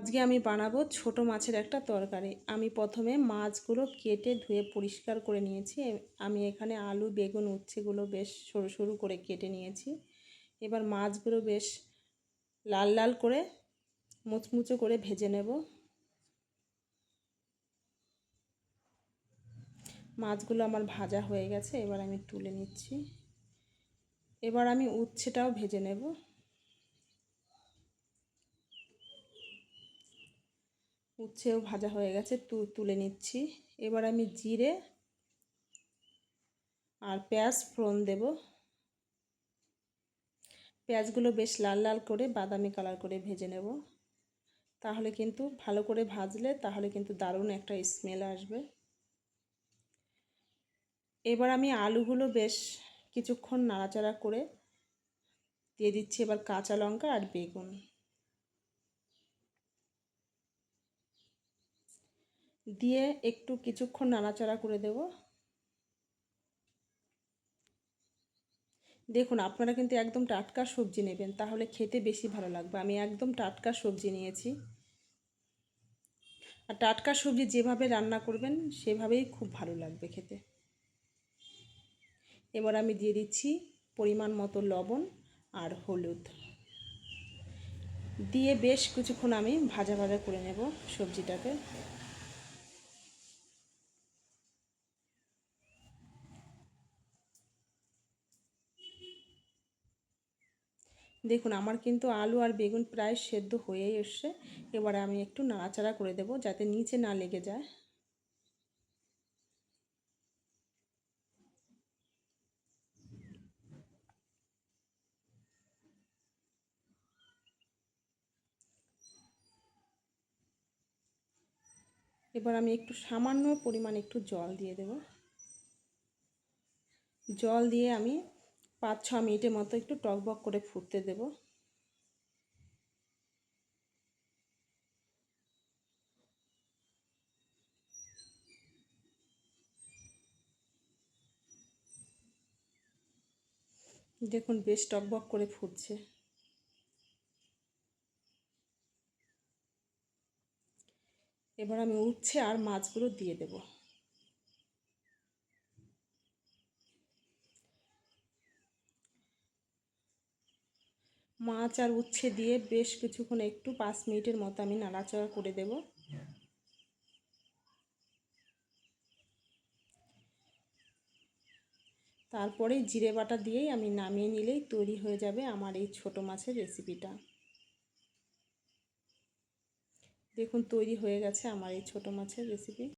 আজকে আমি বানাবো ছোট মাছের একটা তরকারি। আমি প্রথমে মাছগুলো কেটে ধুয়ে পরিষ্কার করে নিয়েছি। আমি এখানে আলু বেগুন উচ্ছেগুলো বেশ সরু সরু করে কেটে নিয়েছি। এবার মাছগুলো বেশ লাল লাল করে মুচমুচো করে ভেজে নেব। মাছগুলো আমার ভাজা হয়ে গেছে, এবার আমি তুলে নিচ্ছি। এবার আমি উচ্ছেটাও ভেজে নেব। উচ্ছেও ভাজা হয়ে গেছে, তুলে নিচ্ছি। এবার আমি জিরে আর পেঁয়াজ ফোড়ন দেব। পেঁয়াজগুলো বেশ লাল লাল করে বাদামি কালার করে ভেজে নেব। তাহলে কিন্তু ভালো করে ভাজলে তাহলে কিন্তু দারুণ একটা স্মেল আসবে। এবার আমি আলুগুলো বেশ কিছুক্ষণ নাড়াচাড়া করে দিয়ে দিচ্ছি এবার কাঁচা লঙ্কা আর বেগুন। দিয়ে একটু কিছুক্ষণ নাড়াচাড়া করে দেব। দেখুন, আপনারা কিন্তু একদম টাটকা সবজি নেবেন, তাহলে খেতে বেশি ভালো লাগবে। আমি একদম টাটকা সবজি নিয়েছি। আর টাটকা সবজি যেভাবে রান্না করবেন সেভাবেই খুব ভালো লাগবে খেতে। এবার আমি দিয়ে দিচ্ছি পরিমাণ মতো লবণ আর হলুদ। দিয়ে বেশ কিছুক্ষণ আমি ভাজা ভাজা করে নেব সবজিটাকে। দেখুন, আমার কিন্তু আলু আর বেগুন প্রায় সেদ্ধ হয়েই এসছে। এবারে আমি একটু নাড়াচাড়া করে দেব যাতে নিচে না লেগে যায়। এবার আমি একটু সামান্য পরিমাণ একটু জল দিয়ে দেব। জল দিয়ে আমি 5-6 মিনিটের মতো একটু টকবক করে ফুটতে দেব। দেখুন বেশ টকবক করে ফুটছে। এবার আমি উচ্ছে আর মাছগুলো দিয়ে দেব। মাছ আর উচ্ছে দিয়ে বেশ কিছুক্ষণ একটু 5 মিনিটের মতো আমি নাড়াচাড়া করে দেব। তারপরে জিরে বাটা দিয়েই আমি নামিয়ে নিলেই তৈরি হয়ে যাবে আমার এই ছোট মাছের রেসিপিটা। দেখুন তৈরি হয়ে গেছে আমার এই ছোট মাছের রেসিপি।